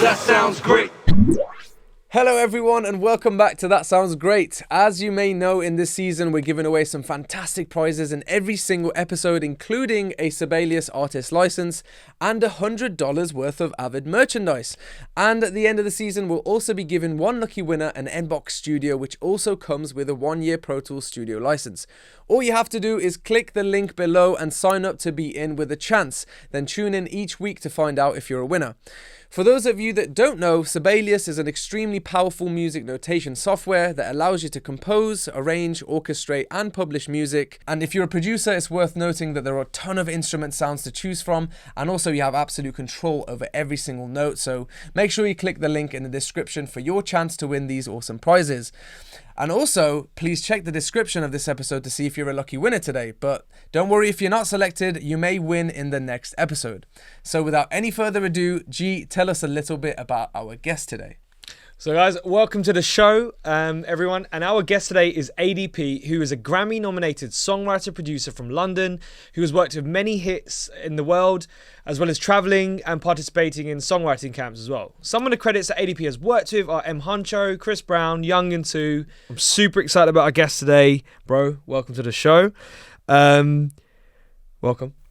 That sounds great. Hello everyone and welcome back to That Sounds Great. As you may know, in this season we're giving away some fantastic prizes in every single episode, including a Sibelius artist license and $100 worth of Avid merchandise. And at the end of the season we'll also be giving one lucky winner an Nbox Studio, which also comes with a 1-year Pro Tools Studio license. All you have to do is click the link below and sign up to be in with a chance. Then tune in each week to find out if you're a winner. For those of you that don't know, Sibelius is an extremely powerful music notation software that allows you to compose, arrange, orchestrate, and publish music. And if you're a producer, it's worth noting that there are a ton of instrument sounds to choose from, and also you have absolute control over every single note. So make sure you click the link in the description for your chance to win these awesome prizes. And also, please check the description of this episode to see if you're a lucky winner today. But don't worry, if you're not selected, you may win in the next episode. So without any further ado, G, tell us a little bit about our guest today. So guys, welcome to the show, everyone. And our guest today is ADP, who is a Grammy-nominated songwriter-producer from London, who has worked with many hits in the world, as well as traveling and participating in songwriting camps as well. Some of the credits that ADP has worked with are M. Huncho, Chris Brown, Young and Two. I'm super excited about our guest today. Bro, welcome to the show. Welcome.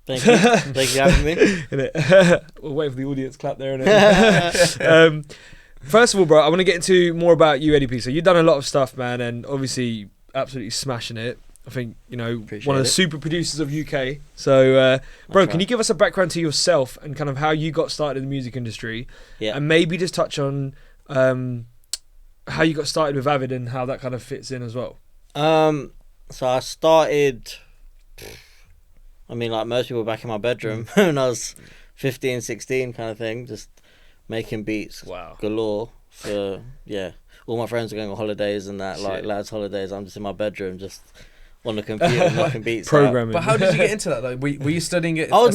Thank you. Thank you for having me. We'll wait for the audience clap there. Innit? First of all, bro, I want to get into more about you, ADP. So you've done a lot of stuff, man, and obviously absolutely smashing it. I think, you know, Appreciate one of the it. super producers of UK. So, bro, right. can you give us a background to yourself and kind of how you got started in the music industry? Yeah. And maybe just touch on how you got started with Avid and how that kind of fits in as well. So I started, I mean, like most people, back in my bedroom when I was 15, 16 kind of thing, just making beats galore for, all my friends are going on holidays and that, like lads' holidays. I'm just in my bedroom, just on the computer knocking beats Programming. But how did you get into that though? Were you studying it? I was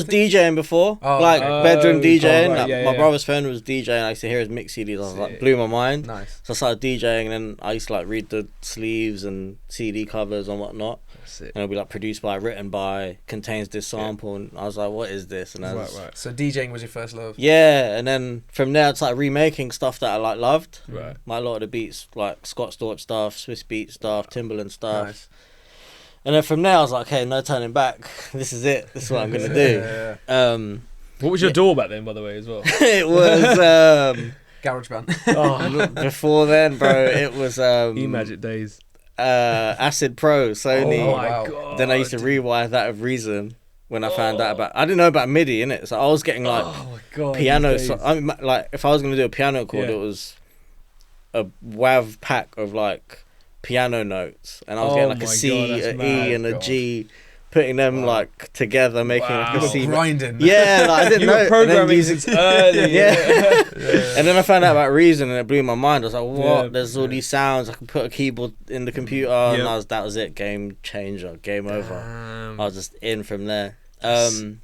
DJing before, bedroom DJing. right, Like, my brother's friend was DJing. I used to hear his mix CDs. I was like, blew my mind. Nice. So I started DJing, and then I used to like read the sleeves and CD covers and whatnot. And it'll be like produced by, written by, contains this sample, and I was like, what is this? And I was, Right. So DJing was your first love? yeah, and then from there it's like remaking stuff that I like loved. Right. Like a lot of the beats, like Scott Storch stuff, Swiss Beat stuff, Timbaland stuff. Nice. And then from there I was like, okay, no turning back. This is it. This is what I'm gonna do. What was your door back then, by the way, as well? It was GarageBand. before then, bro. It was E-Magic days. Acid Pro, Sony. Oh my God. Then I used to rewire that of Reason when I found out about. I didn't know about MIDI in it, so I was getting like piano. So, I mean, like if I was gonna do a piano chord, it was a WAV pack of like piano notes, and I was getting like a C, an E, and a G, putting them like together, making like a C. Grinding. Yeah, like, I didn't You know. were programming since early. Yeah. And then I found out about Reason, and it blew my mind. I was like, what? Yeah, There's all these sounds. I can put a keyboard in the computer, and that was it. Game changer. Game over. I was just in from there. And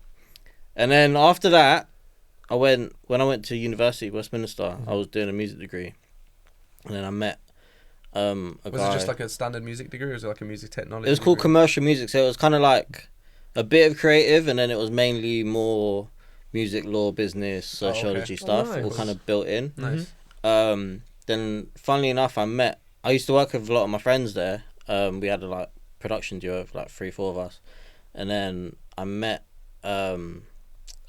then after that, when I went to university, Westminster, I was doing a music degree, and then I met a guy. Was it just like a standard music degree, or was it like a music technology? It was called degree? commercial music, so it was kind of like a bit of creative, and then it was mainly more music, law, business, sociology stuff, nice. all kind of built in. Nice. Then, funnily enough, I used to work with a lot of my friends there. We had a like production duo of like 3-4 of us, and then I met a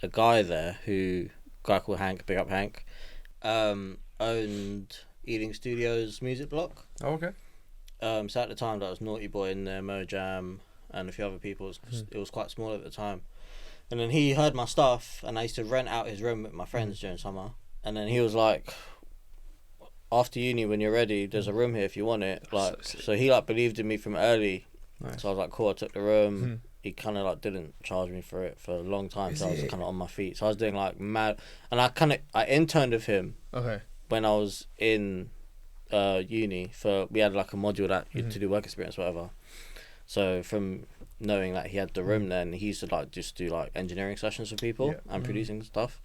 guy there a guy called Hank, big up Hank, owned Ealing Studios music block. Oh, okay. So at the time, that was Naughty Boy in there, Mojam, and a few other people. It was quite small at the time. And then he heard my stuff, and I used to rent out his room with my friends during summer. And then he was like, after uni, when you're ready, there's a room here if you want it. Like, so he like believed in me from early. Nice. So I was like, cool, I took the room. He kind of like didn't charge me for it for a long time, so I was kind of on my feet. So I was doing like mad, and I interned with him. Okay. When I was in uni, we had like a module that to do work experience, whatever. So from knowing that he had the room, then he used to like just do like engineering sessions for people and producing stuff.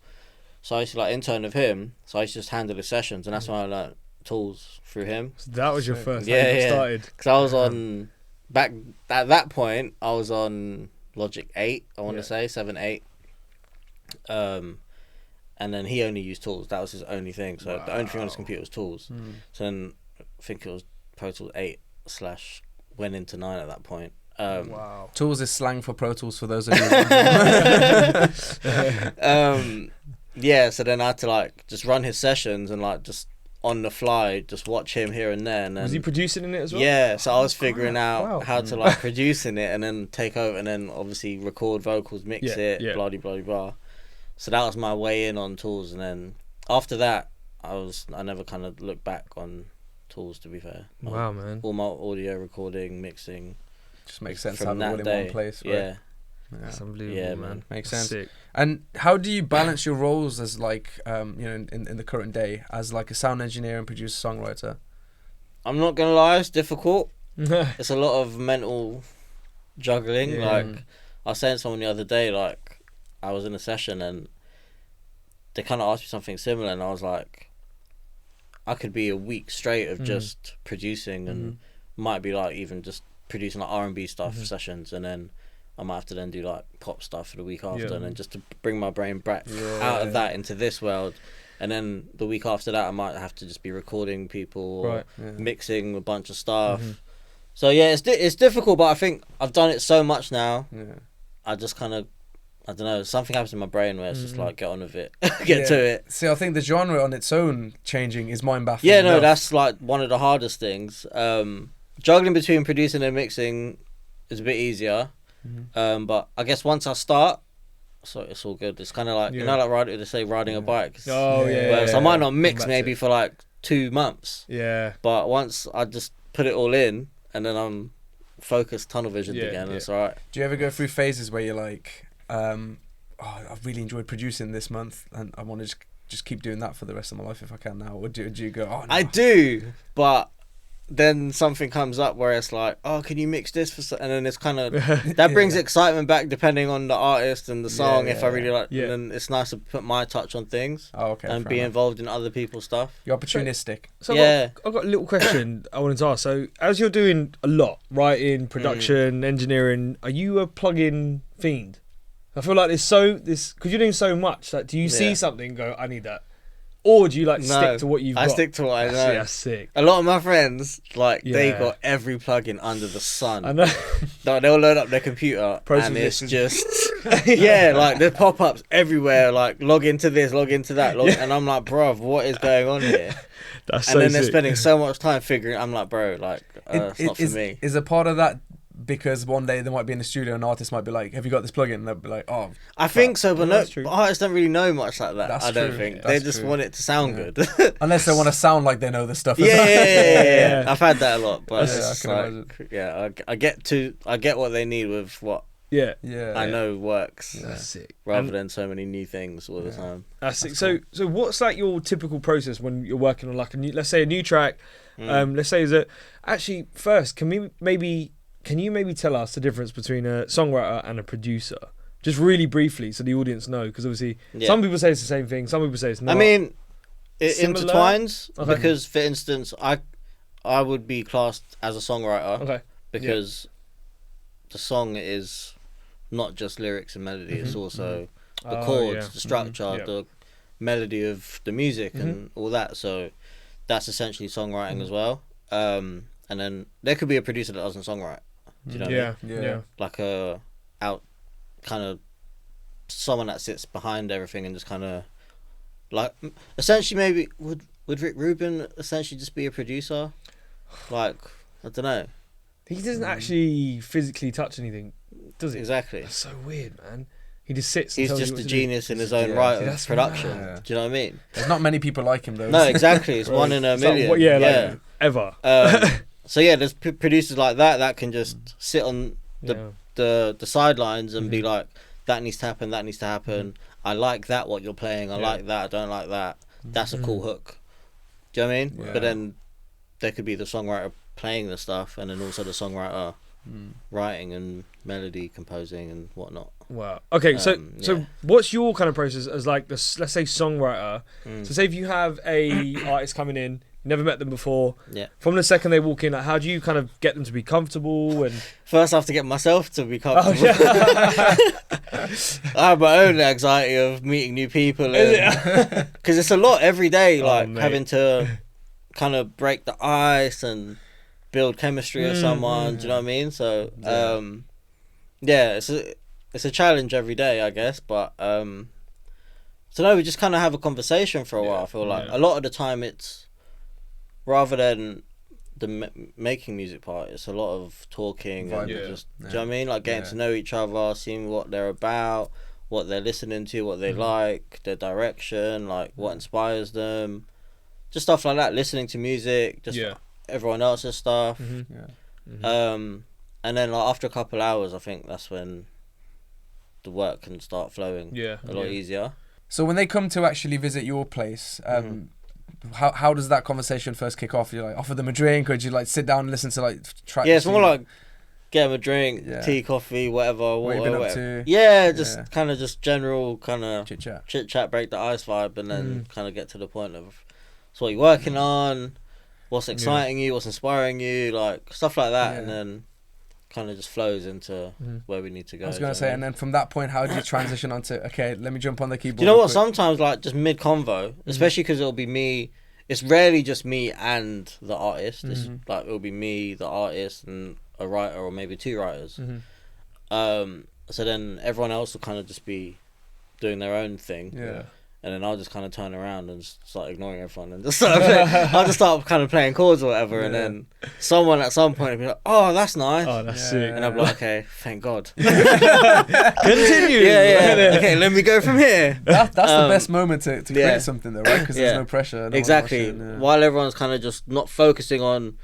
So I used to like intern with him. So I used to just handle the sessions, and that's when I learned tools through him. So that was your first. Started. Because I was on back at that point. I was on Logic 8. I want to say 7, 8. and then he only used Tools. That was his only thing. So the only thing on his computer was Tools. So then I think it was Pro Tools 8 / went into 9 at that point. Wow. Tools is slang for Pro Tools for those of you. Yeah, so then I had to like just run his sessions and like just on the fly, just watch him here and there. And then, was he producing in it as well? Yeah, so I was figuring out how to like produce in it and then take over and then obviously record vocals, mix it, blah, blah, blah, blah. So that was my way in on Tools. And then after that, I never kind of looked back on Tools, to be fair. Wow, man. All my audio recording, mixing. Just makes sense to have it all in one place, right? Yeah. That's unbelievable, Yeah, man. Makes sense. Sick. And how do you balance your roles as like, in the current day as like a sound engineer and producer songwriter? I'm not gonna lie, it's difficult. It's a lot of mental juggling. Yeah. Like I was saying to someone the other day, like I was in a session and they kind of asked me something similar, and I was like, I could be a week straight of just producing, and might be like even just producing like R&B stuff sessions, and then I might have to then do like pop stuff for the week after, and then just to bring my brain back out of that into this world. And then the week after that, I might have to just be recording people or mixing a bunch of stuff. So yeah, it's difficult, but I think I've done it so much now. I just kind of, I don't know, something happens in my brain where it's just like, get on with it, get to it. See, I think the genre on its own changing is mind baffling. Yeah, no, that's like one of the hardest things. Juggling between producing and mixing is a bit easier. But I guess once I start, so it's all good. It's kind of like, you know, like riding a bike. Whereas I might not mix maybe for like 2 months. Yeah. But once I just put it all in, and then I'm focused, tunnel visioned again, it's all right. Do you ever go through phases where you're like, I've really enjoyed producing this month, and I want to just keep doing that for the rest of my life if I can now? Or do you go, oh no. I do, but then something comes up where it's like, oh, can you mix this for and then it's kind of that brings excitement back depending on the artist and the song. If I really like, and then it's nice to put my touch on things and be involved in other people's stuff. You're opportunistic. So I've got a little question I wanted to ask. So as you're doing a lot, writing, production, engineering, are you a plugin fiend? I feel like because you're doing so much. Like, do you see something and go, I need that? Or do you stick to what you've got? I stick to what I know. That's sick. A lot of my friends, they got every plugin under the sun. I know. They'll load up their computer and it's just, like there's pop-ups everywhere, like log into this, log into that. And I'm like, bruv, what is going on here? That's and then they're sick. spending so much time figuring, I'm like, bro, like, it's not for me. Is a part of that because one day they might be in the studio and an artist might be like, have you got this plugin? And they'll be like, oh. I think so, but artists don't really know much like that. I don't think. They just want it to sound good. Unless they want to sound like they know the stuff. Yeah. I've had that a lot, but I get what they need with what I know works. That's sick. Rather than so many new things all the time. That's sick. So what's like your typical process when you're working on like let's say a new track? Let's say actually first, can you maybe tell us the difference between a songwriter and a producer? Just really briefly so the audience know, because obviously some people say it's the same thing, some people say it's not. I mean, it intertwines because, for instance, I would be classed as a songwriter because the song is not just lyrics and melody, it's also the chords, the structure, the melody of the music and all that. So that's essentially songwriting as well. And then there could be a producer that doesn't songwrite. Do you know what I mean? Yeah. Like kind of someone that sits behind everything and just kind of like essentially maybe would Rick Rubin essentially just be a producer? Like, I don't know. He doesn't actually physically touch anything, does he? Exactly. That's so weird, man. He just sits. He's just a genius in his own right of production. Do you know what I mean? There's not many people like him though. No, exactly. It's one in a million. Like, ever. So there's producers like that can just sit on the sidelines and be like, that needs to happen, that needs to happen. I like that, what you're playing. I like that, I don't like that. That's a cool hook. Do you know what I mean? Yeah. But then there could be the songwriter playing the stuff and then also the songwriter writing and melody composing and whatnot. Wow. Okay, so what's your kind of process as like let's say songwriter? So say if you have a artist coming in, never met them before. Yeah. From the second they walk in, like, how do you kind of get them to be comfortable? And First, I have to get myself to be comfortable. yeah. I have my own anxiety of meeting new people, because it's a lot every day, like having to kind of break the ice and build chemistry with someone. Do you know what I mean? So, it's a challenge every day, I guess. But so no, we just kind of have a conversation for a while. I feel like a lot of the time it's rather than the making music part, it's a lot of talking and just do you know what I mean, like getting to know each other, seeing what they're about, what they're listening to, what they like, their direction, like what inspires them, just stuff like that, listening to music, just everyone else's stuff. And then like after a couple hours, I think that's when the work can start flowing a lot easier. So when they come to actually visit your place, how does that conversation first kick off? You like offer them a drink, or do you like sit down and listen to like tracks? Yeah, it's more like get them a drink, tea, coffee, whatever. What you been up to? Yeah, just kind of just general kind of chit chat, break the ice vibe, and then kind of get to the point of so what you're working on, what's exciting you, what's inspiring you, like stuff like that, and then kind of just flows into where we need to go. I was going to say, and then from that point, how do you transition onto, okay, let me jump on the keyboard? Do you know what? Sometimes, like, just mid-convo, especially because it'll be me, it's rarely just me and the artist. It's like, it'll be me, the artist, and a writer, or maybe two writers. So then everyone else will kind of just be doing their own thing. Yeah. And then I'll just kind of turn around and start ignoring everyone and just start I'll just start kind of playing chords or whatever, and then someone at some point will be like, "Oh, that's nice." Oh, that's sick. And I'm like, "Okay, thank God." Continue. Yeah. Okay, let me go from here. That's the best moment to create something, though, right? Because there's no pressure. Exactly. While everyone's kind of just not focusing on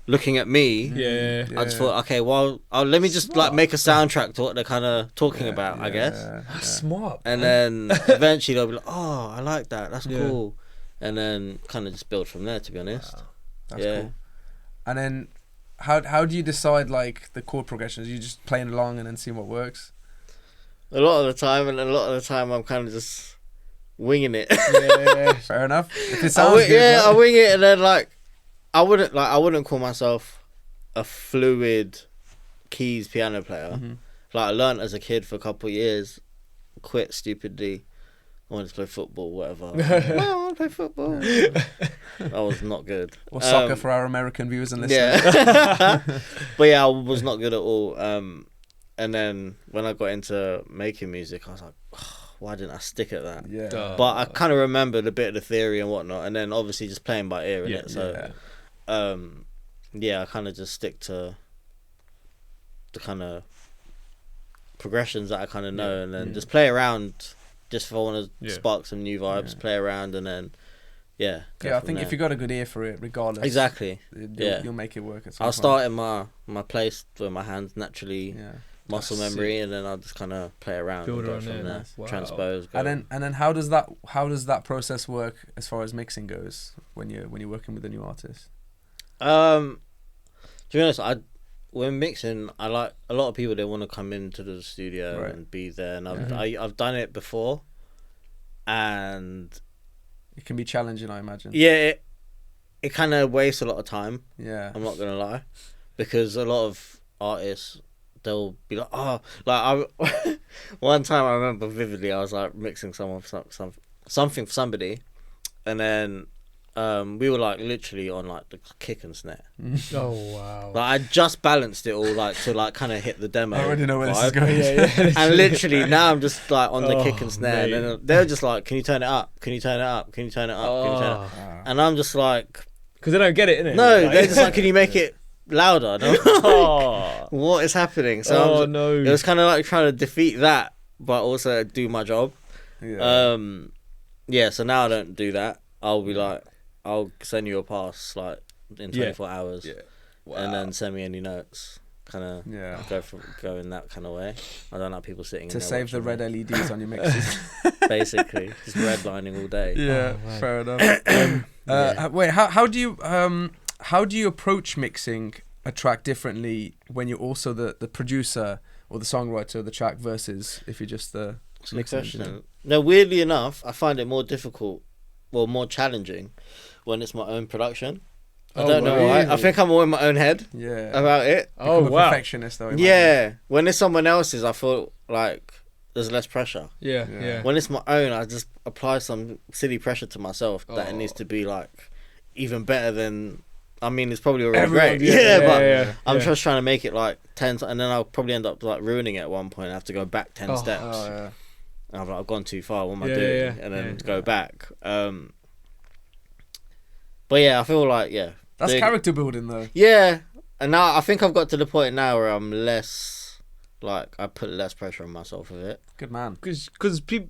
looking at me, I just thought, okay, well, let me just like make a soundtrack to what they're kind of talking about, I guess. That's smart. And then eventually they'll be like, "Oh, I like that. That's cool." And then kind of just build from there, to be honest. Wow. That's cool. And then how do you decide like the chord progressions? You just playing along and then seeing what works? A lot of the time, and a lot of the time I'm kind of just winging it. Fair enough. If it sounds good, right? I wing it, and then like I wouldn't call myself a fluid keys piano player. Like I learned as a kid for a couple of years, quit stupidly. I wanted to play football, whatever. I want to play football. I was not good. Or soccer for our American viewers and listeners. Yeah. But yeah, I was not good at all. And then when I got into making music, I was like, oh, why didn't I stick at that? Yeah. But I kind of remembered a bit of the theory and whatnot, and then obviously just playing by ear, innit? So, I kind of just stick to the kind of progressions that I kind of know, and then just play around. Just if I want to spark some new vibes, play around, and then I think if you got a good ear for it, regardless, exactly, you'll make it work. At some I'll point. start in my place with my hands naturally, muscle memory, and then I'll just kind of play around, build and go on from it. there, Wow. transpose. Go. And then how does that process work as far as mixing goes when you're working with a new artist? To be honest, when mixing, I like a lot of people. They want to come into the studio and be there, and I've done it before, and it can be challenging, I imagine. Yeah, it kind of wastes a lot of time. Yeah, I'm not gonna lie, because a lot of artists, they'll be like, oh, like one time I remember vividly, I was like mixing something for somebody, and then we were like literally on like the kick and snare. Oh wow! Like I just balanced it all like to like kind of hit the demo. I already know where vibe. this is going. And literally now I'm just like on the kick and snare, mate. and they're just like, "Can you turn it up? Can you turn it up? Can you turn it up? Can you turn it up?" And I'm just like, because they don't get it, innit? no, Like, they're just like, "Can you make it louder?" And I'm like, what is happening? So no. it was kind of like trying to defeat that, but also do my job. Yeah. So now I don't do that. I'll be like, I'll send you a pass like in 24 hours, and then send me any notes. Kind of go in that kind of way. I don't like people sitting to in there save the red LEDs on your mixes. basically just redlining all day. Yeah, fair enough. Wait, how do you approach mixing a track differently when you're also the producer or the songwriter of the track versus if you're just the mixer? No, weirdly enough, I find it more difficult more challenging when it's my own production. I Oh, don't know why. really? I think I'm all in my own head about it. Oh, Become a wow. perfectionist though. Yeah, when it's someone else's, I feel like there's less pressure. Yeah. When it's my own, I just apply some silly pressure to myself that it needs to be like even better than. I mean, it's probably already great. But I'm just trying to make it like 10, and then I'll probably end up like ruining it at one point. I have to go back 10 steps. Oh, yeah. And I'm like, I've gone too far. What am I doing? And then go back. But yeah, I feel like That's character building though. Yeah, and now I think I've got to the point now where I'm less like I put less pressure on myself with it. Good man. Because people,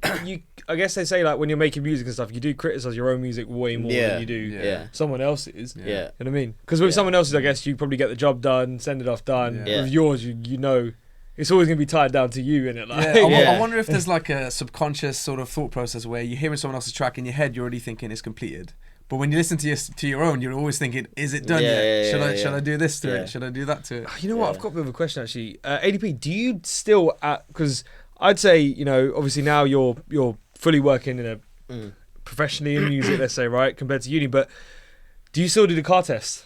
I guess they say like when you're making music and stuff, you do criticize your own music way more than you do someone else's. Yeah. You know what I mean? Because with someone else's, I guess you probably get the job done, send it off done. Yeah. With yours, you know, it's always gonna be tied down to you, innit? Like, I wonder if there's like a subconscious sort of thought process where you're hearing someone else's track in your head, you're already thinking it's completed. But when you listen to your own, you're always thinking, is it done yet? Should I do this to it? Should I do that to it? You know what? I've got a bit of a question actually. ADP, do you still because I'd say, you know, obviously now you're fully working in a professionally in music, let's say, right, compared to uni, but do you still do the car test?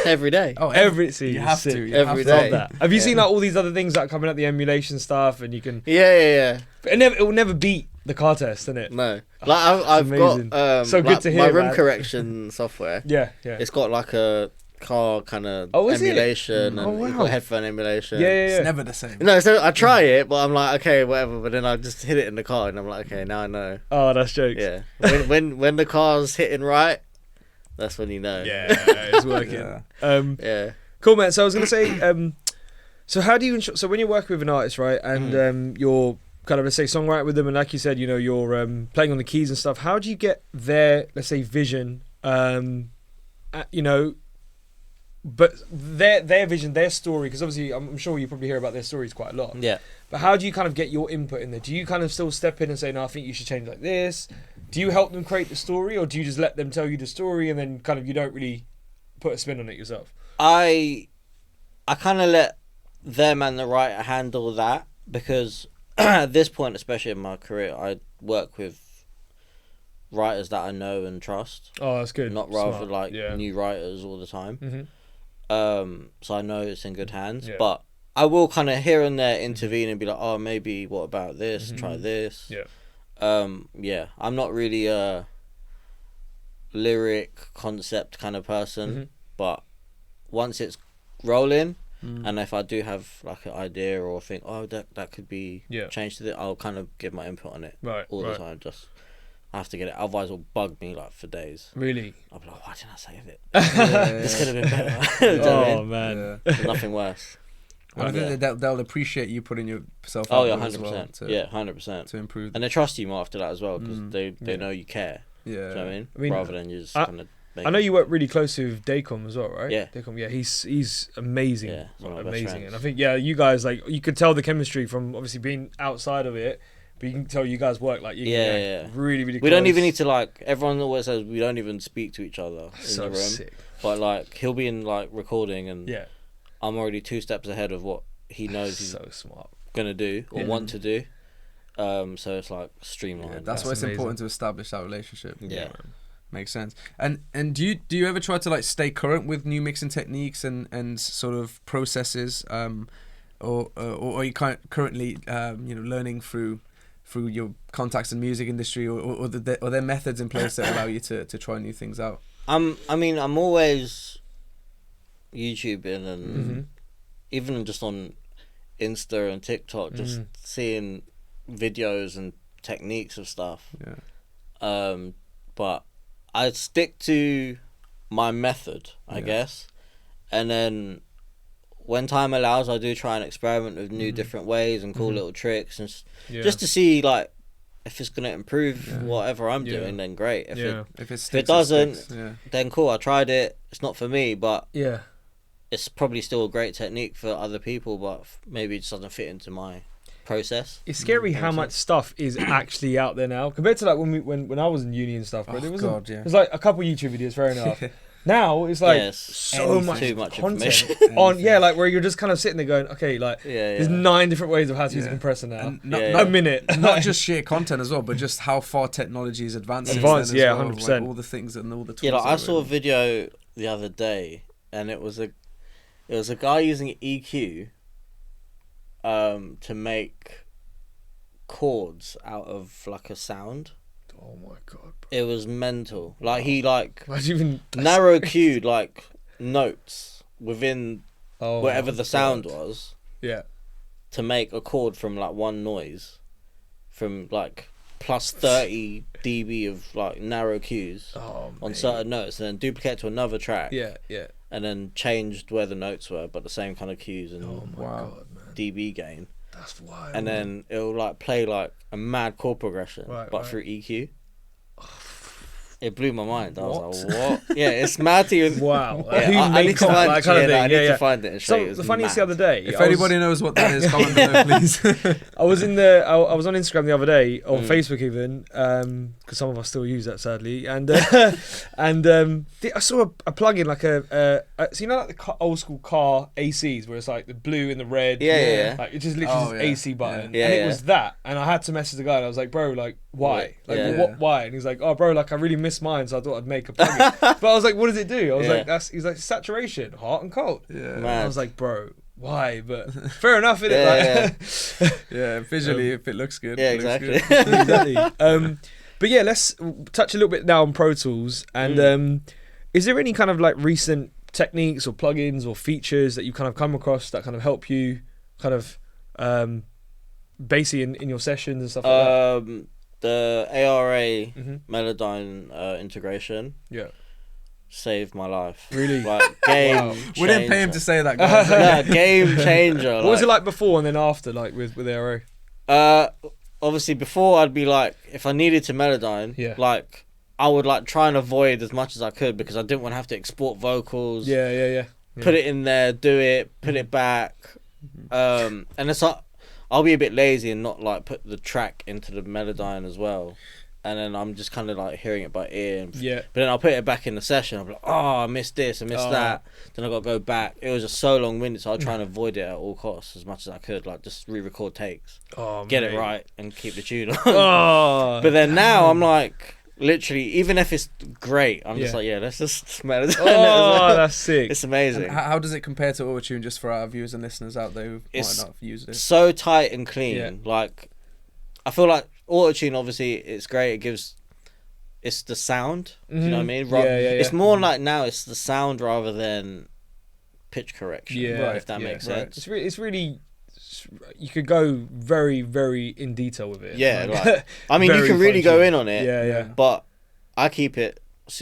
Every day. Oh, You have to. to. Every day. Love that. Have you seen like all these other things that are coming up, the emulation stuff, and you can Yeah. it will never beat the car test, innit? No, like I've amazing. got So good like, to hear, my room man. correction software. Yeah. It's got like a car kind of is it? emulation and Oh, it's wow. got headphone emulation. Yeah. It's never the same. No, so I try it, but I'm like, okay, whatever. But then I just hit it in the car, and I'm like, okay, now I know. Oh, that's jokes. Yeah, when the car's hitting right, that's when you know. Yeah, it's working. Yeah. Cool, man. So I was gonna say, so how do you ensure? So when you're working with an artist, right, and you're kind of, let's say, songwrite with them, and like you said, you know, you're playing on the keys and stuff. How do you get their, let's say, vision? You know, but their vision, their story, because obviously I'm sure you probably hear about their stories quite a lot. Yeah. But how do you kind of get your input in there? Do you kind of still step in and say, no, I think you should change like this? Do you help them create the story, or do you just let them tell you the story and then kind of you don't really put a spin on it yourself? I kind of let them and the writer handle that, because at this point, especially in my career, I work with writers that I know and trust. Oh, that's good. Not rather Smart. like Yeah. new writers all the time. Mm-hmm. So I know it's in good hands. Yeah. But I will kind of here and there intervene and be like, oh, maybe what about this? Try this. Yeah. Yeah. I'm not really a lyric concept kind of person, but once it's rolling, and if I do have like an idea or think, oh, that could be changed to it, I'll kind of give my input on it all the time. Just I have to get it, otherwise it'll bug me like for days. Really? I'll be like, why didn't I save it? This could have been better. Do you know what I mean? Man. There's nothing worse. I think that they'll appreciate you putting yourself Oh out yeah, there as 100%. well Yeah, 100%. to improve. And they trust you more after that as well, because they know you care. Yeah. Do you know what I mean? I mean, rather than you just kind of. I know you work really closely with Dacom as well, right? Yeah. Dacom, yeah, he's amazing. Yeah, he's one of my best amazing. friends. And I think, you guys, like, you could tell the chemistry from obviously being outside of it, but you can tell you guys work like really, really close. We don't even need to like. Everyone always says we don't even speak to each other in the room. Sick. But like he'll be in like recording, and Yeah. I'm already 2 steps ahead of what he knows he's So smart. gonna do or want to do. So it's like streamlined. Yeah, that's why it's amazing. important to establish that relationship. Yeah. Makes sense. And do you ever try to like stay current with new mixing techniques and sort of processes, or are you currently learning through your contacts in the music industry, or are there methods in place that allow you to try new things out? I'm always YouTubing and even just on Insta and TikTok, just seeing videos and techniques of stuff. Yeah. But I stick to my method, I guess, and then when time allows, I do try and experiment with new different ways and cool little tricks, and just to see like if it's gonna improve whatever I'm doing. Then great. If it doesn't, then cool. I tried it. It's not for me, but it's probably still a great technique for other people, but maybe it just doesn't fit into my process. It's scary how much stuff is actually out there now compared to like when I was in uni and stuff. But there was like a couple YouTube videos, fair enough. Now it's like Yes. so much, too much content information. on, like where you're just kind of sitting there going, okay, like there's 9 different ways of how to use a Yeah. compressor now. And A minute. Not just sheer content as well, but just how far technology is advanced. Advanced, since then as well, 100%. Like all the things and all the tools. Yeah, like that I are saw a available. video the other day, and it was a guy using EQ to make chords out of like a sound. Oh my god, bro. It was mental. Like he like Why'd you even narrow cued like notes within oh, whatever the sound God. was Yeah. to make a chord from like one noise, from like plus 30 dB of like narrow cues Oh, on mate. certain notes, and then duplicate to another track. Yeah, yeah. And then changed where the notes were, but the same kind of cues and Oh my Wow. god, man. dB gain. That's wild. And then it'll like play like a mad chord progression, Right, but right. through EQ. It blew my mind. I was What? like, what? Yeah, it's mad to you. Wow. Yeah, Who I made need to that find, kind of thing? I need Yeah. to find it and show you. It So was the funniest mad. the other day. If I was- anybody knows what that is, comment below, please. I was in the. I was on Instagram the other day, on Mm. Facebook even, because some of us still use that sadly, and I saw a plug-in like so you know like the old school car ACs where it's like the blue and the red, Yeah. like it just literally Oh, this yeah. AC button, Yeah. and Yeah, it was that, and I had to message the guy, and I was like, bro, like why, like Yeah. what, why, and he's like, oh, bro, like I really miss mine, so I thought I'd make a plug-in, but I was like, what does it do? I was Yeah. like, he's like saturation, hot and cold, Yeah. and Mad. I was like, bro. Why? But fair enough, innit? Yeah, Like, Yeah, visually, if it looks good. Yeah, it looks exactly. good. exactly. But yeah, let's touch a little bit now on Pro Tools. And is there any kind of like recent techniques or plugins or features that you kind of come across that kind of help you kind of basically in your sessions and stuff like that? The ARA Mhm. Melodyne integration Yeah. saved my life. Really? Like game. Wow. We didn't pay him to changer. say that, guys. Yeah, game changer. What was it like before and then after, like with Arrow? Obviously before I'd be like, if I needed to Melodyne, Yeah. like I would like try and avoid as much as I could because I didn't want to have to export vocals. Yeah. Put it in there, do it, put it back. And it's like I'll be a bit lazy and not like put the track into the Melodyne as well. And then I'm just kind of like hearing it by ear. Yeah. But then I'll put it back in the session. I'm like, oh, I missed this, I missed that. Then I got to go back. It was just so long-winded, so I'll try and avoid it at all costs as much as I could. Like just re-record takes, Oh, get mate. it right, and keep the tune on. Oh. But then now I'm like, literally, even if it's great, I'm just Yeah. like, yeah, let's just smell it. Oh, that's sick. It's amazing. How does it compare to Autotune, just for our viewers and listeners out there who might It's not have used it? So tight and clean. Yeah. Like, I feel like Autotune, obviously, it's great. It's the sound. Do you know what I mean? Yeah. It's more like now it's the sound rather than pitch correction. Yeah, if that makes sense. It's really you could go very, very in detail with it. Yeah, like, I mean, you very can really go fine-tuned. in on it. Yeah. But I keep it.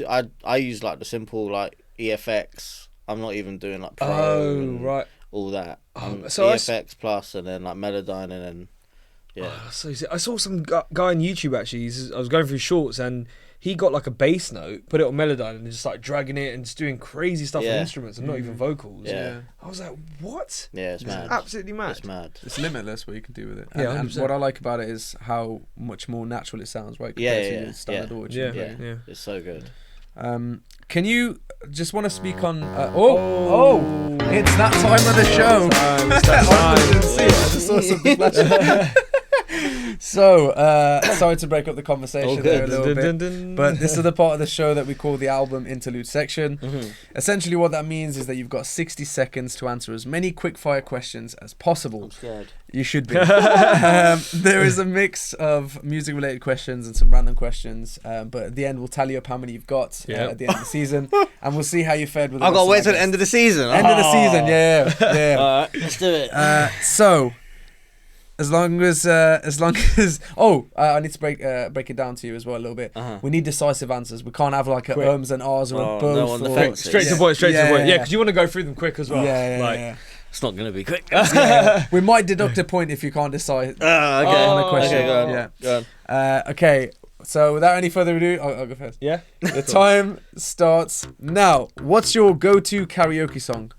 I use like the simple like EFX. I'm not even doing like Pro. Oh, and right. all that. So EFX plus and then like Melodyne and then yeah. So I saw some guy on YouTube actually. I was going through shorts and he got like a bass note, put it on Melodyne, and just like dragging it and just doing crazy stuff on Yeah. instruments and not even vocals. Yeah. I was like, what? Yeah, it's This is mad. absolutely mad. It's mad. It's limitless what you can do with it. Yeah, And 100%. what I like about it is how much more natural it sounds, right? Yeah, Compared yeah, to your standard yeah. Autotune. Yeah. Yeah. Yeah. It's so good. Can you just want to speak on? It's that time of the show. It's that I time. didn't see it. I just saw something flashing. So, sorry to break up the conversation All there a good. little bit. Dun, dun, dun. But this is the part of the show that we call the album interlude section. Essentially, what that means is that you've got 60 seconds to answer as many quick-fire questions as possible. I'm scared. You should be. There is a mix of music-related questions and some random questions, but at the end, we'll tally up how many you've got at the end of the season, and we'll see how you fared with. I've got to wait till the end of the season. End of the season. Yeah. All right, let's do it. So, as long as I need to break it down to you as well a little bit. We need decisive answers. We can't have like a Quick. ums and ahs or Oh, a both. no on the or- fence. Straight to the point. Straight to the point. Yeah, because you want to go through them quick as well. Yeah. It's not going to be quick. We might deduct a point if you can't decide Okay. on a question. Okay, go on. Yeah. Go on. Okay. So without any further ado, I'll go first. Yeah. The time starts now. What's your go-to karaoke song?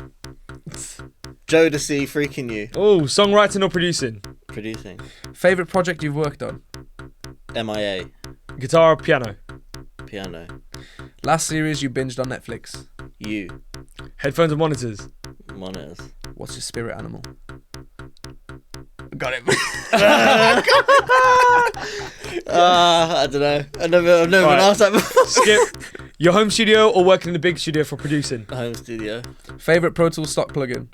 Jodeci, Freaking You. Oh, songwriting or producing? Producing. Favorite project you've worked on? MIA. Guitar or piano? Piano. Last series you binged on Netflix? You. Headphones and monitors. Monitors. What's your spirit animal? Got it. I don't know. I've never been asked that before. Skip. Your home studio or working in a big studio for producing? Home studio. Favorite Pro Tools stock plugin?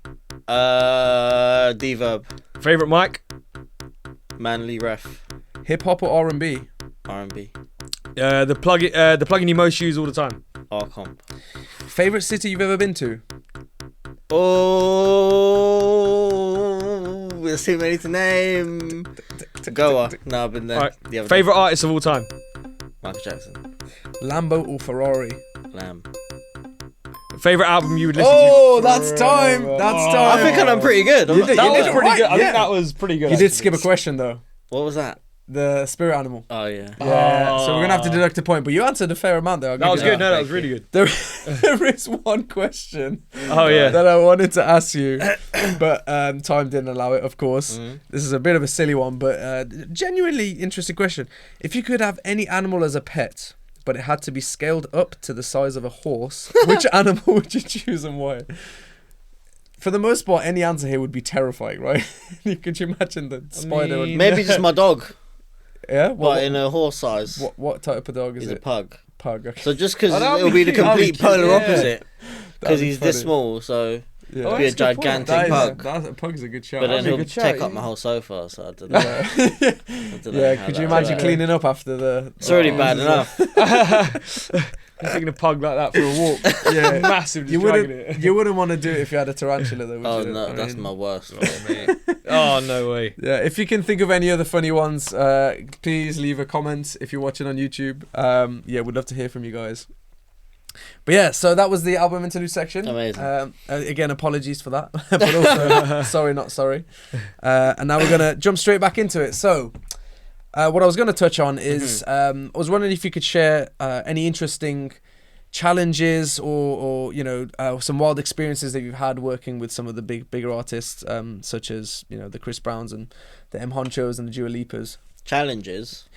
Deverb. Favorite mic? Manly Ref. Hip hop or R&B? R&B. The plugin you most use all the time. R-Comp. Favorite city you've ever been to? Oh, there's too many to name. Goa. No, I've been there. Right. The other Favorite artist of all time? day. Michael Jackson. Lambo or Ferrari? Lamb. Favorite album you would listen Oh, to? that's time. That's time. I think I'm pretty good. You did- That you was did pretty right, good. I yeah. think that was pretty good. You did actually. skip a question though. What was that? The spirit animal. Oh, yeah. Yeah. So we're gonna have to deduct a point, but you answered a fair amount there. I'll That give was you good. No, that was really good. There is one question Oh yeah. that I wanted to ask you, but time didn't allow it, of course. This is a bit of a silly one, but genuinely interesting question. If you could have any animal as a pet, but it had to be scaled up to the size of a horse, which animal would you choose and why? For the most part, any answer here would be terrifying, right? Could you imagine the spider? mean- Maybe just my dog, Yeah? but in a horse size. What type of dog is He's a it? pug. Pug. Okay. So just because Oh, that'd it'll be be the cute. That'd be complete cute, polar yeah. opposite. That'd Because be he's this funny. small, so Yeah. Oh, be a that's a good point. gigantic pug. That pug's a good shout. But then That'd be a he'll good take shout, up my yeah. whole sofa, so I don't know. Yeah, I don't know how could you that imagine works. cleaning up after the... It's already bad enough. Taking a pug like that for a walk. Yeah. Massive. You Just dragging it. wouldn't, you wouldn't want to do it if you had a tarantula though, would Oh you? no, I that's mean, my worst. Oh no way. Yeah, if you can think of any other funny ones, please leave a comment if you're watching on YouTube. Yeah, we'd love to hear from you guys. But yeah, so that was the album interlude section. Amazing. Again, apologies for that, but also sorry, not sorry. And now we're gonna jump straight back into it. So, what I was gonna touch on is, I was wondering if you could share any interesting challenges or you know some wild experiences that you've had working with some of the bigger artists, such as you know the Chris Browns and the M Honchos and the Dua Lipas. Challenges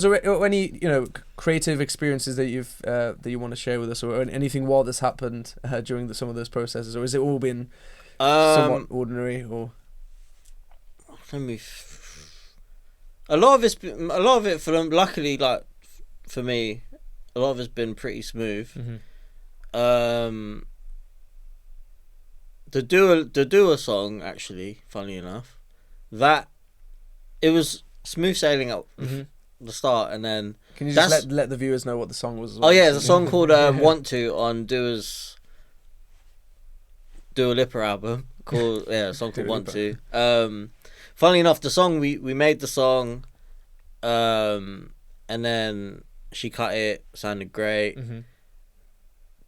or any you know creative experiences that you've that you want to share with us, or anything wild that's happened during some of those processes, or has it all been somewhat ordinary? Or a lot of it for them. Luckily, like for me, a lot of it's been pretty smooth. The Dua song, actually, funny enough, that it was smooth sailing up the start, and then can you just let the viewers know what the song was? As well? Oh yeah, it's a song called "Want To" on Dua's Dua Lipa album. A song called "Want To." Funnily enough, the song we made the song, and then she cut it. Sounded great.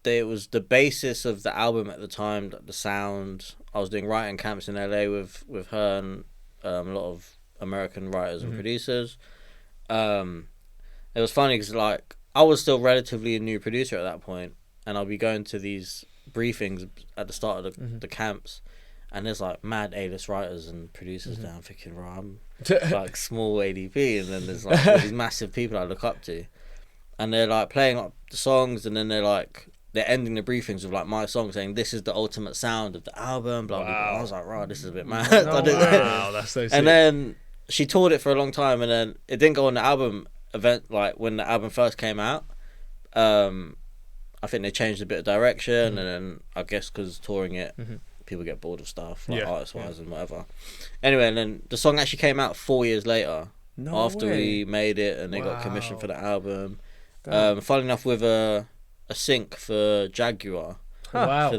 It was the basis of the album at the time. The sound. I was doing writing camps in LA with her and a lot of American writers and producers. It was funny because like I was still relatively a new producer at that point, and I'll be going to these briefings at the start of the camps, and there's like mad A-list writers and producers down, thinking, right, I'm like small ADP, and then there's like all these massive people I look up to, and they're like playing up the songs, and then they're ending the briefings with like my song saying this is the ultimate sound of the album, blah blah blah. I was like, right, this is a bit mad. Wow, that's so sick. And then she toured it for a long time, and then it didn't go on the album event. Like when the album first came out, I think they changed a bit of direction, and then I guess because touring it, people get bored of stuff, like artist wise and whatever. Anyway, and then the song actually came out 4 years later after we made it, and they got commissioned for the album. Funnily enough, with a sync for Jaguar for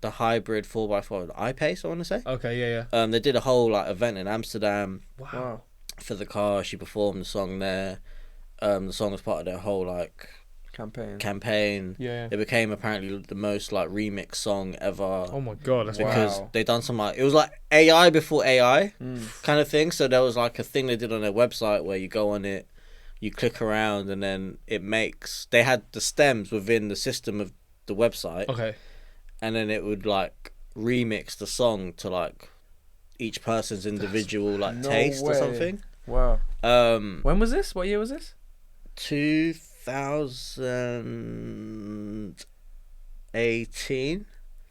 the hybrid 4x4, the I-Pace, I want to say. Okay, yeah. They did a whole like event in Amsterdam. Wow. For the car. She performed the song there. The song was part of their whole like campaign. Yeah. It became apparently the most like remix song ever. Oh my god, that's because they done some like it was like AI before AI kind of thing. So there was like a thing they did on their website where you go on it, you click around, and then they had the stems within the system of the website. Okay. And then it would like remix the song to like each person's individual taste or something. Wow. When was this? What year was this? 2000. 18.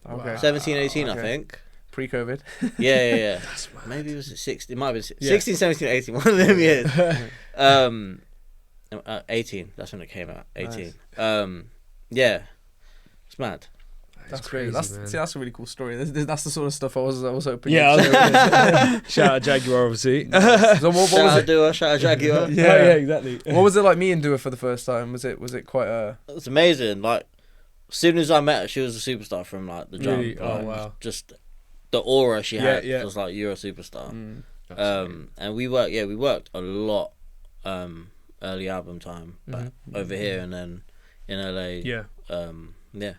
Okay. 17, 18, Okay. I think. Pre-COVID. Yeah. Maybe it was 16. It might have been 16, 17, 18. One of them years. 18. That's when it came out. 18. Nice. Yeah. It's mad. That's crazy, great. man. That's a really cool story. That's the sort of stuff I was hoping. Yeah, you'd share with shout out Jaguar, obviously. us. So what Shout was out it? Dua, shout out Jaguar. Yeah. Yeah, exactly. What was it like me and Dua for the first time? Was it quite a? It's amazing. Like, as soon as I met her, she was a superstar from like the jump. Really? Like, Oh, wow. Just the aura she had Yeah. was like, you're a superstar. Mm. And we worked a lot early album time back over here and then in LA. Yeah. Yeah.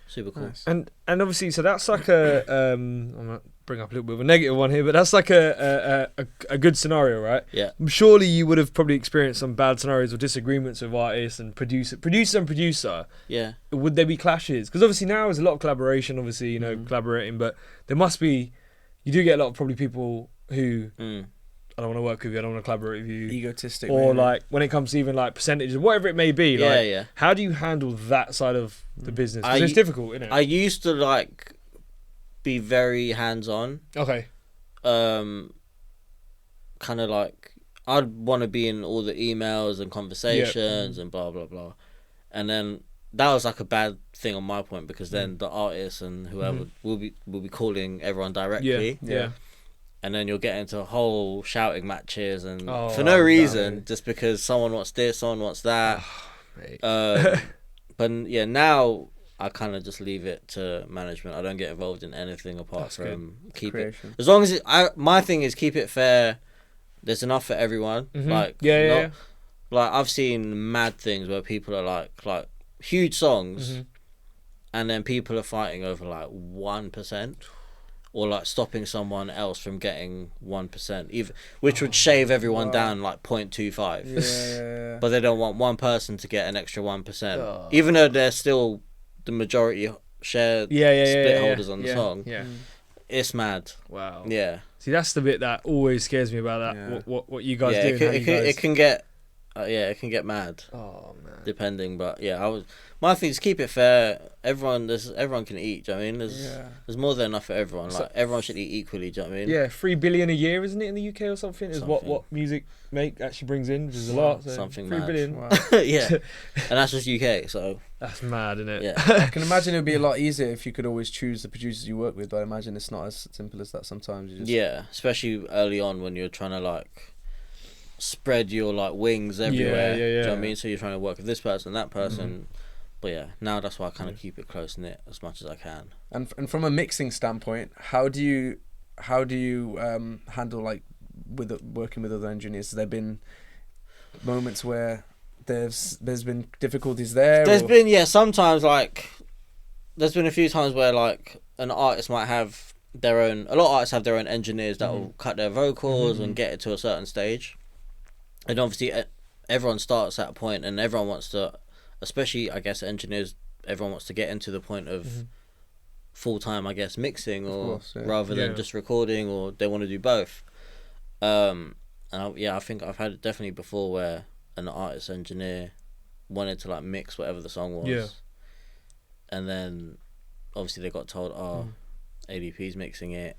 Super cool. Nice. And obviously, so that's like a I'm gonna bring up a little bit of a negative one here, but that's like a good scenario, right? Yeah. Surely you would have probably experienced some bad scenarios or disagreements with artists and producer. Yeah. Would there be clashes? Because obviously now there's a lot of collaboration, obviously, you know, collaborating, but there must be. You do get a lot of probably people who I don't want to work with you, I don't want to collaborate with you. Egotistic. Or maybe. like when it comes to even like percentages, whatever it may be. Yeah, like, yeah. How do you handle that side of the business? Because it's difficult, isn't it? I used to like be very hands on. Okay. Kind of like I'd want to be in all the emails and conversations and blah blah blah, and then that was like a bad thing on my point because then the artists and whoever will be calling everyone directly. Yeah. And then you'll get into whole shouting matches and Oh, for no reason, damn. just because someone wants this, someone wants that. Mate. But yeah, now I kind of just leave it to management. I don't get involved in anything apart That's from keep Creation. it. As long as my thing is keep it fair. There's enough for everyone. Like Yeah. Like I've seen mad things where people are like huge songs, and then people are fighting over like 1%. Or like stopping someone else from getting 1%, which would shave everyone down like 0.25. Yeah. But they don't want one person to get an extra 1%, even though they're still the majority share split holders on the song. Yeah. It's mad. Wow. Yeah. See, that's the bit that always scares me about that. Yeah. What you guys Yeah. do? It can get. It can get mad. Oh man. Depending, but yeah, my thing is keep it fair. Everyone can eat. Do you know what I mean? There's more than enough for everyone. Like everyone should eat equally. Do you know what I mean? Yeah, 3 billion a year, isn't it, in the UK or something? Is what music actually brings in, which is a lot. So Something 3 mad. billion. Wow. Yeah, and that's just UK. So That's mad, isn't it? yeah, I can imagine it would be a lot easier if you could always choose the producers you work with, but I imagine it's not as simple as that sometimes. You just... yeah. Especially early on when you're trying to like spread your like wings everywhere. Yeah. Do you know what I mean? So you're trying to work with this person, that person. But yeah, now that's why I kind of keep it close knit as much as I can. And from a mixing standpoint, how do you handle like working with other engineers? Has there been moments where there's been difficulties there? There's been sometimes like there's been a few times where like an artist might have their own. A lot of artists have their own engineers that will cut their vocals and get it to a certain stage. And obviously, everyone starts at a point, and everyone wants to, especially I guess engineers. Everyone wants to get into the point of full time, I guess, mixing or rather than just recording, or they want to do both. And I think I've had it definitely before where an artist engineer wanted to like mix whatever the song was, and then obviously they got told, ADP's mixing it,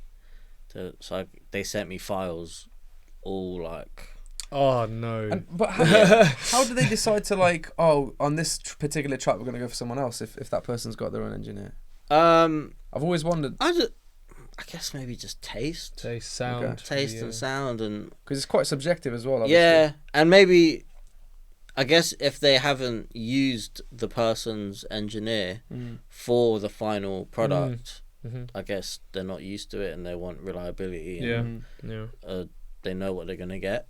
so they sent me files, all like. Oh no! But how do they decide to like? Oh, on this particular track, we're gonna go for someone else if that person's got their own engineer. I've always wondered. I guess maybe just taste, sound, and sound, and because it's quite subjective as well. Obviously. Yeah, and maybe I guess if they haven't used the person's engineer for the final product, I guess they're not used to it and they want reliability. And, they know what they're gonna get.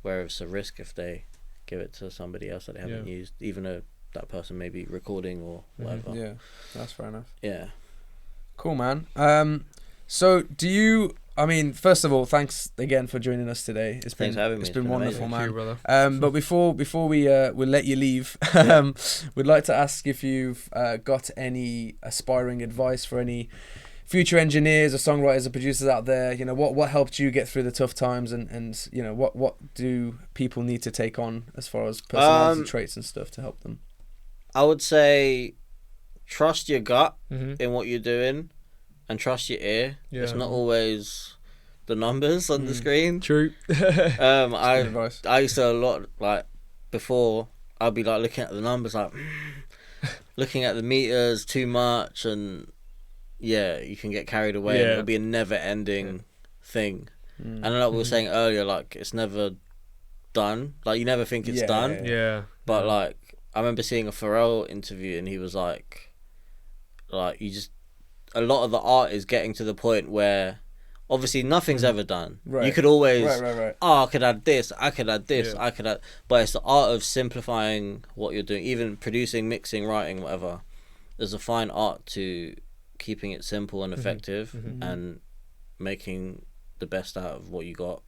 Where it's a risk if they give it to somebody else that they haven't used, even though that person may be recording or whatever. Yeah, that's fair enough. Yeah. Cool, man. So do you? I mean, first of all, thanks again for joining us today. Thanks for having me. It's been wonderful, amazing. man. Thank you, brother. But before we'll let you leave, we'd like to ask if you've got any aspiring advice for any future engineers or songwriters or producers out there. You know, what helped you get through the tough times, and you know, what do people need to take on as far as personality traits and stuff to help them? I would say trust your gut Mm-hmm. in what you're doing, and trust your ear. Yeah. It's not always the numbers on the screen. True. I used to a lot, like, before, I'd be like looking at the numbers, like looking at the meters too much, and yeah, you can get carried away. Yeah. And it'll be a never-ending thing. And like we were saying earlier, like, it's never done. Like, you never think it's done. Yeah. But like, I remember seeing a Pharrell interview, and he was like you just, a lot of the art is getting to the point where obviously nothing's ever done. Right. You could always, Right. oh, I could add this, I could add this, Yeah. I could add, but it's the art of simplifying what you're doing, even producing, mixing, writing, whatever. There's a fine art to keeping it simple and effective and making the best out of what you got,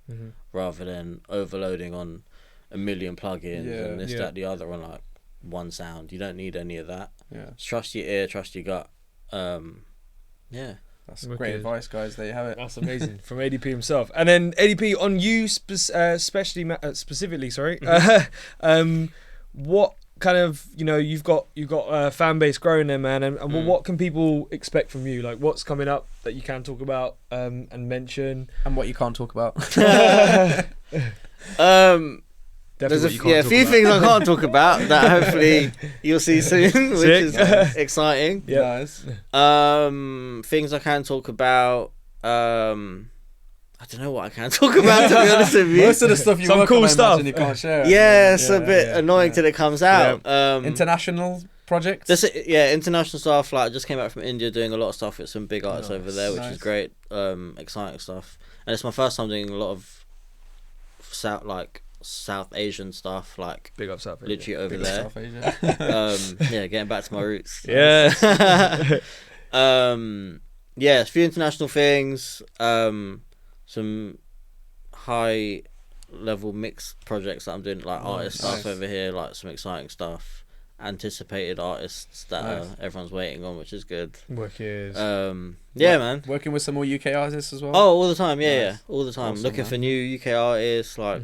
rather than overloading on a million plugins and this, that, the other, on like one sound. You don't need any of that. Yeah. Just trust your ear, trust your gut. Yeah. That's Wicked. great advice, guys. There you have it. That's amazing from ADP himself. And then ADP, on you specifically, sorry. What kind of, you've got a fan base growing there, man, and what can people expect from you? Like, what's coming up that you can talk about and mention, And what you can't talk about. There's Definitely what you a can't few talk things I can't talk about that hopefully you'll see soon, which is exciting. Yeah. Nice. Things I can talk about. I don't know what I can talk about, to be honest with you. Most of the stuff you Some work cool on, I stuff. imagine you can't share. Yeah, it's a bit yeah, annoying till it comes out. International projects. International stuff. Like, I just came back from India doing a lot of stuff with some big artists over there, which Nice. is great. Exciting stuff, and it's my first time doing a lot of South Asian stuff, like Big up, South Asia. literally over Big there. South Asia. Getting back to my roots. Yeah. A few international things, some high level mix projects that I'm doing, like artist stuff over here, like some exciting stuff, anticipated artists that everyone's waiting on, which is good. Wicked. Man. Working with some more UK artists as well. Oh, all the time, Nice. all the time. Awesome, Looking man. for new UK artists, like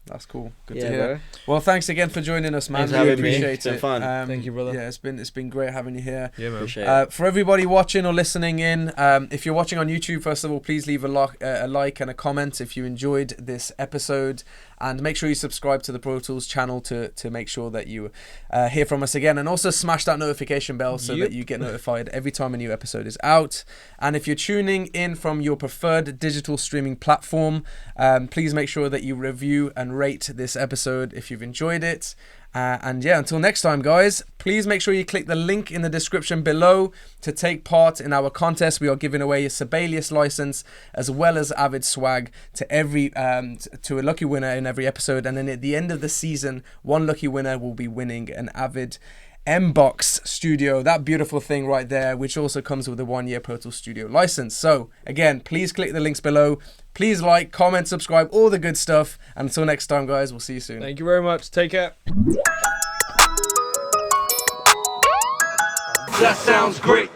That's cool. Good Yeah, to hear. bro. Well, thanks again for joining us, man. Thanks for Really having me. appreciate It's been it. fun. Thank you, brother. Yeah, it's been great having you here. Yeah, man. Appreciate it. For everybody watching or listening in, if you're watching on YouTube, first of all, please leave a like and a comment if you enjoyed this episode, and make sure you subscribe to the Pro Tools channel to make sure that you hear from us again, and also smash that notification bell so that you get notified every time a new episode is out. And if you're tuning in from your preferred digital streaming platform, please make sure that you review and rate this episode if you've enjoyed it. Until next time, guys, please make sure you click the link in the description below to take part in our contest. We are giving away a Sibelius license as well as Avid swag to a lucky winner in every episode. And then at the end of the season, one lucky winner will be winning an Avid M-Box Studio, that beautiful thing right there, which also comes with a 1-year Pro Tools Studio license. So again, please click the links below. Please like, comment, subscribe, all the good stuff. And until next time, guys, we'll see you soon. Thank you very much. Take care. That sounds great.